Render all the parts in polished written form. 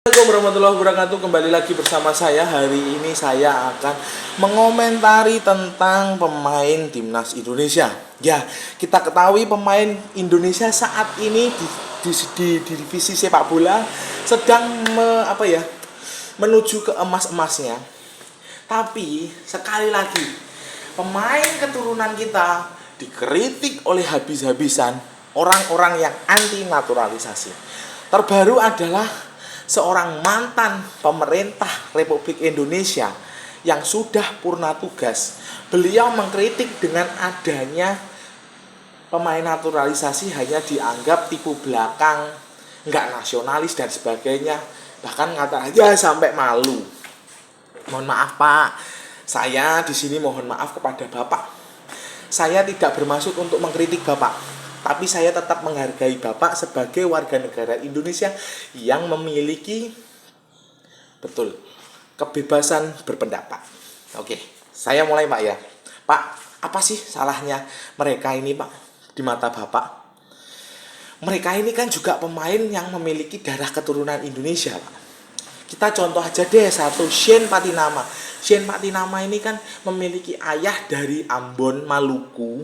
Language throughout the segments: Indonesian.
Assalamualaikum warahmatullahi wabarakatuh. Kembali lagi bersama saya. Hari ini saya akan mengomentari tentang pemain timnas Indonesia. Ya, kita ketahui pemain Indonesia saat ini di divisi sepak bola sedang menuju ke emas-emasnya. Tapi sekali lagi, pemain keturunan kita dikritik oleh habis-habisan orang-orang yang anti naturalisasi. Terbaru adalah seorang mantan pemerintah Republik Indonesia yang sudah purna tugas. Beliau mengkritik dengan adanya pemain naturalisasi hanya dianggap tipu belakang, nggak nasionalis dan sebagainya. Bahkan kata aja sampai malu. Mohon maaf Pak, saya di sini mohon maaf kepada Bapak. Saya tidak bermaksud untuk mengkritik Bapak, tapi saya tetap menghargai Bapak sebagai warga negara Indonesia yang memiliki kebebasan berpendapat. Oke, saya mulai Pak ya. Pak, apa sih salahnya mereka ini Pak di mata Bapak? Mereka ini kan juga pemain yang memiliki darah keturunan Indonesia Pak. Kita contoh aja deh satu, Shane Patinama. Shane Patinama ini kan memiliki ayah dari Ambon, Maluku,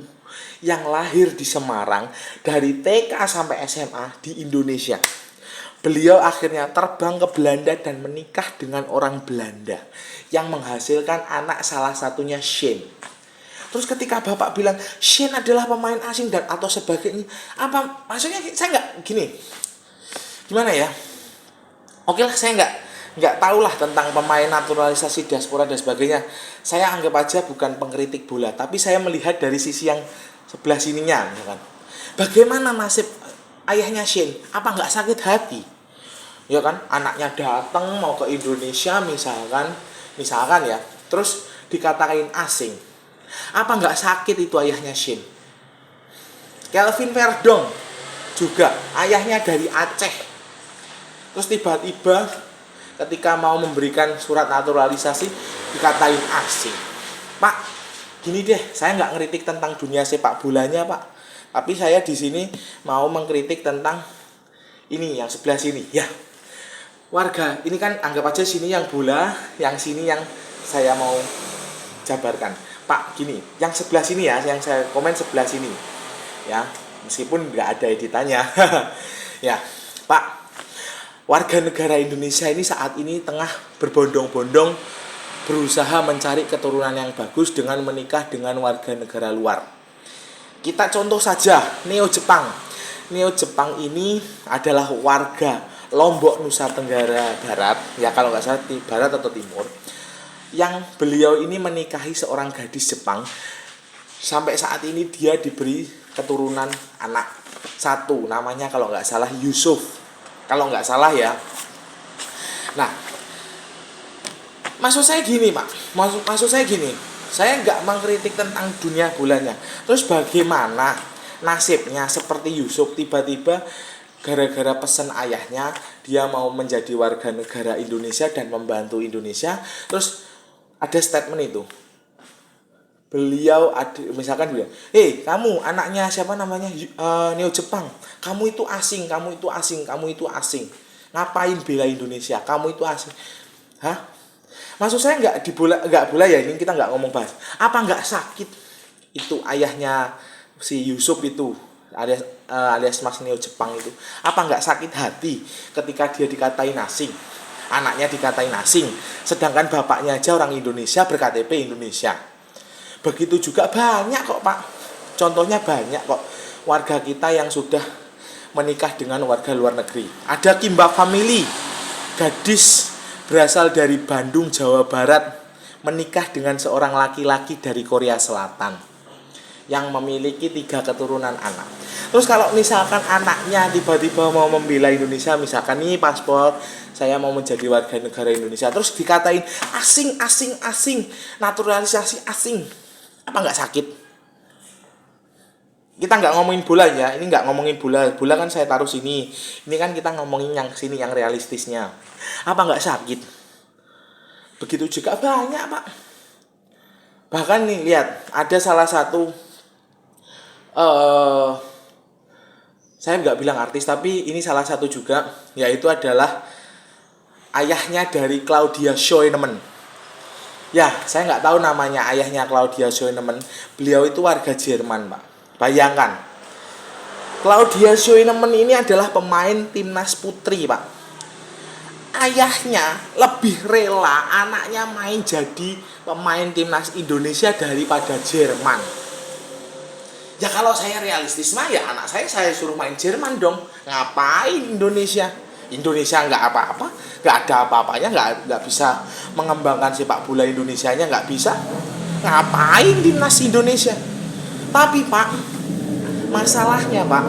yang lahir di Semarang, dari TK sampai SMA di Indonesia. Beliau akhirnya terbang ke Belanda dan menikah dengan orang Belanda yang menghasilkan anak salah satunya Shane. Terus ketika Bapak bilang Shane adalah pemain asing dan atau sebagainya, apa maksudnya? Saya nggak gini, gimana ya? Oke lah, saya nggak tahu lah tentang pemain naturalisasi diaspora dan sebagainya. Saya anggap aja bukan pengkritik bola, tapi saya melihat dari sisi yang sebelah sininya, misalkan. Bagaimana nasib ayahnya Shane? Apa nggak sakit hati? Ya kan, anaknya datang mau ke Indonesia misalkan ya, terus dikatakan asing. Apa nggak sakit itu ayahnya Shane? Kelvin Verdong juga ayahnya dari Aceh. Terus tiba-tiba ketika mau memberikan surat naturalisasi dikatain asing. Pak, gini deh, saya nggak ngeritik tentang dunia sepak bolanya Pak, tapi saya di sini mau mengkritik tentang ini yang sebelah sini. Ya, warga ini kan anggap aja sini yang bola, yang sini yang saya mau jabarkan. Pak, gini, yang sebelah sini ya, yang saya komen sebelah sini, ya, meskipun nggak ada editannya. Ya, Pak. Warga negara Indonesia ini saat ini tengah berbondong-bondong berusaha mencari keturunan yang bagus dengan menikah dengan warga negara luar. Kita contoh saja Neo Jepang. Neo Jepang ini adalah warga Lombok, Nusa Tenggara Barat, ya kalau nggak salah di barat atau timur. Yang beliau ini menikahi seorang gadis Jepang. Sampai saat ini dia diberi keturunan anak satu, namanya kalau nggak salah Yusuf. Kalau nggak salah ya. Nah, maksud saya gini Pak, maksud saya gini, saya nggak mengkritik tentang dunia bolanya. Terus bagaimana nasibnya seperti Yusuf tiba-tiba gara-gara pesan ayahnya dia mau menjadi warga negara Indonesia dan membantu Indonesia. Terus ada statement itu, beliau misalkan bilang, kamu anaknya siapa namanya Neo Jepang, kamu itu asing, kamu itu asing, kamu itu asing, ngapain bela Indonesia, kamu itu asing. Hah? Maksud saya nggak bola ya, ini kita nggak ngomong bahas. Apa nggak sakit itu ayahnya si Yusuf itu alias Mas Neo Jepang itu? Apa nggak sakit hati ketika dia dikatain asing, anaknya dikatain asing, sedangkan bapaknya aja orang Indonesia berKTP Indonesia. Begitu juga banyak kok Pak, contohnya banyak kok warga kita yang sudah menikah dengan warga luar negeri. Ada Kimba Family, gadis berasal dari Bandung, Jawa Barat, menikah dengan seorang laki-laki dari Korea Selatan yang memiliki 3 keturunan anak. Terus kalau misalkan anaknya tiba-tiba mau membela Indonesia, misalkan nih paspor saya mau menjadi warga negara Indonesia, terus dikatain asing, naturalisasi asing, apa nggak sakit? Kita nggak ngomongin bola ya, ini nggak ngomongin bola kan saya taruh sini. Ini kan kita ngomongin yang sini, yang realistisnya. Apa nggak sakit? Begitu juga banyak Pak. Bahkan nih lihat, ada salah satu saya nggak bilang artis, tapi ini salah satu juga, yaitu adalah ayahnya dari Claudia Schoenemann. Ya, saya nggak tahu namanya ayahnya Claudia Schoenemann. Beliau itu warga Jerman, Pak. Bayangkan, Claudia Schoenemann ini adalah pemain timnas putri, Pak. Ayahnya lebih rela anaknya main jadi pemain timnas Indonesia daripada Jerman. Ya kalau saya realistis mah ya anak saya suruh main Jerman dong. Ngapain Indonesia? Indonesia nggak apa-apa, nggak ada apa-apanya, nggak bisa mengembangkan sepak bola Indonesianya, nggak bisa. Ngapain timnas Indonesia? Tapi Pak, masalahnya Pak,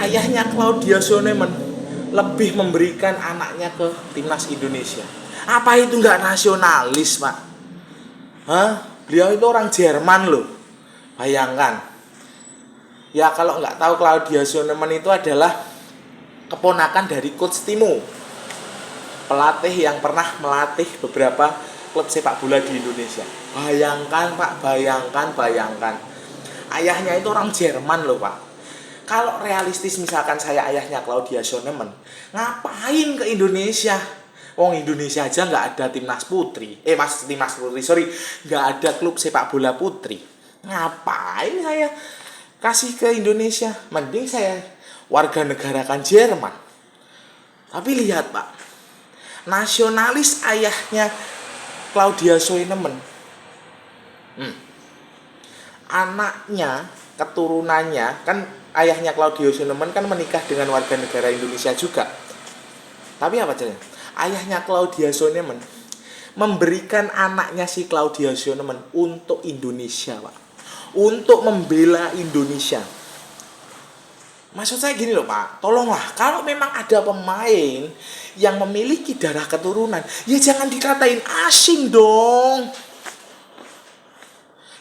ayahnya Claudia Schoenemann lebih memberikan anaknya ke timnas Indonesia. Apa itu nggak nasionalis, Pak? Hah? Beliau itu orang Jerman loh. Bayangkan. Ya kalau nggak tahu, Claudia Schoenemann itu adalah keponakan dari Coach Timo, pelatih yang pernah melatih beberapa klub sepak bola di Indonesia. Bayangkan Pak, bayangkan. Ayahnya itu orang Jerman loh Pak. Kalau realistis misalkan saya ayahnya Claudia Schoenemann, ngapain ke Indonesia? Wong Indonesia aja nggak ada timnas putri. Nggak ada klub sepak bola putri. Ngapain saya kasih ke Indonesia? Mending saya warga negarakan Jerman. Tapi lihat Pak, nasionalis ayahnya Claudia Schoenemann, anaknya, keturunannya, kan ayahnya Claudia Schoenemann kan menikah dengan warga negara Indonesia juga. Tapi apa caranya? Ayahnya Claudia Schoenemann memberikan anaknya si Claudia Schoenemann untuk Indonesia Pak, untuk membela Indonesia. Maksud saya gini loh Pak, tolonglah kalau memang ada pemain yang memiliki darah keturunan, ya jangan dikatain asing dong.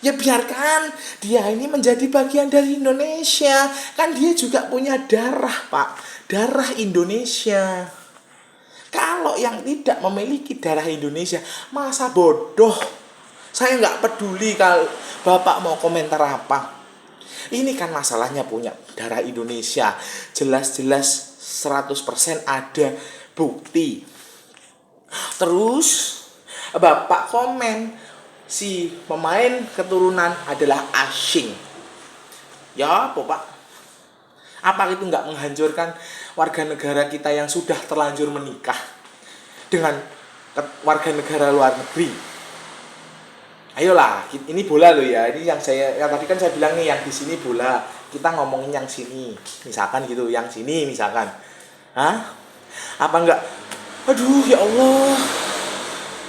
Ya biarkan dia ini menjadi bagian dari Indonesia. Kan dia juga punya darah Pak, darah Indonesia. Kalau yang tidak memiliki darah Indonesia, masa bodoh. Saya nggak peduli kalau Bapak mau komentar apa. Ini kan masalahnya punya darah Indonesia. Jelas-jelas 100% ada bukti. Terus Bapak komen si pemain keturunan adalah asing. Ya apa Pak? Apa itu nggak menghancurkan warga negara kita yang sudah terlanjur menikah dengan warga negara luar negeri? Ayolah, ini bola loh ya. Ini yang tadi kan saya bilang nih, yang di sini bola. Kita ngomongin yang sini, misalkan gitu, yang sini misalkan. Hah? Apa enggak? Aduh, ya Allah.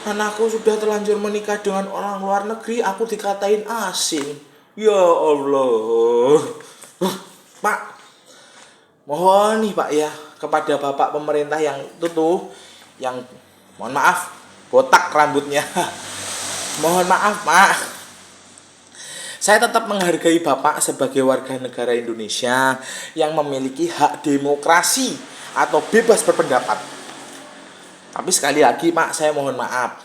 Anakku sudah terlanjur menikah dengan orang luar negeri, aku dikatain asing. Ya Allah. Pak, mohon nih Pak ya, kepada Bapak pemerintah yang itu tuh, yang mohon maaf, botak rambutnya. Mohon maaf Pak, saya tetap menghargai Bapak sebagai warga negara Indonesia yang memiliki hak demokrasi atau bebas berpendapat. Tapi sekali lagi Pak, saya mohon maaf,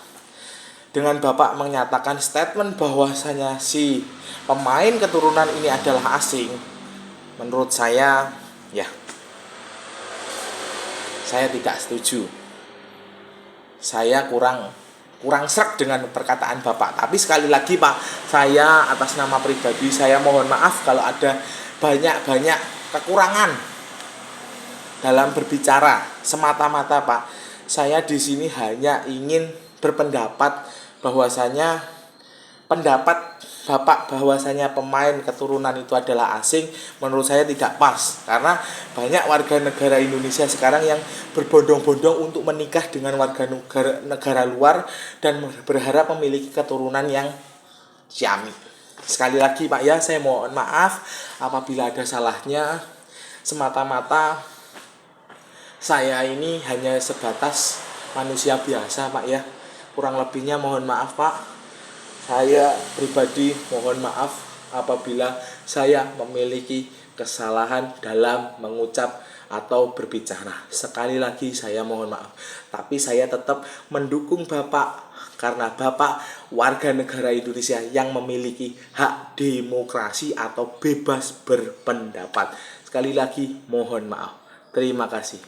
dengan Bapak menyatakan statement bahwasanya si pemain keturunan ini adalah asing, menurut saya ya, saya tidak setuju. Saya kurang sreg dengan perkataan Bapak. Tapi sekali lagi Pak, saya atas nama pribadi saya mohon maaf kalau ada banyak kekurangan dalam berbicara. Semata-mata Pak, saya di sini hanya ingin berpendapat bahwasanya pendapat Bapak bahwasanya pemain keturunan itu adalah asing, menurut saya tidak pas. Karena banyak warga negara Indonesia sekarang yang berbondong-bondong untuk menikah dengan warga negara luar dan berharap memiliki keturunan yang syami. Sekali lagi Pak ya, saya mohon maaf apabila ada salahnya. Semata-mata saya ini hanya sebatas manusia biasa Pak ya. Kurang lebihnya mohon maaf Pak. Saya pribadi mohon maaf apabila saya memiliki kesalahan dalam mengucap atau berbicara. Sekali lagi saya mohon maaf. Tapi saya tetap mendukung Bapak karena Bapak warga negara Indonesia yang memiliki hak demokrasi atau bebas berpendapat. Sekali lagi mohon maaf. Terima kasih.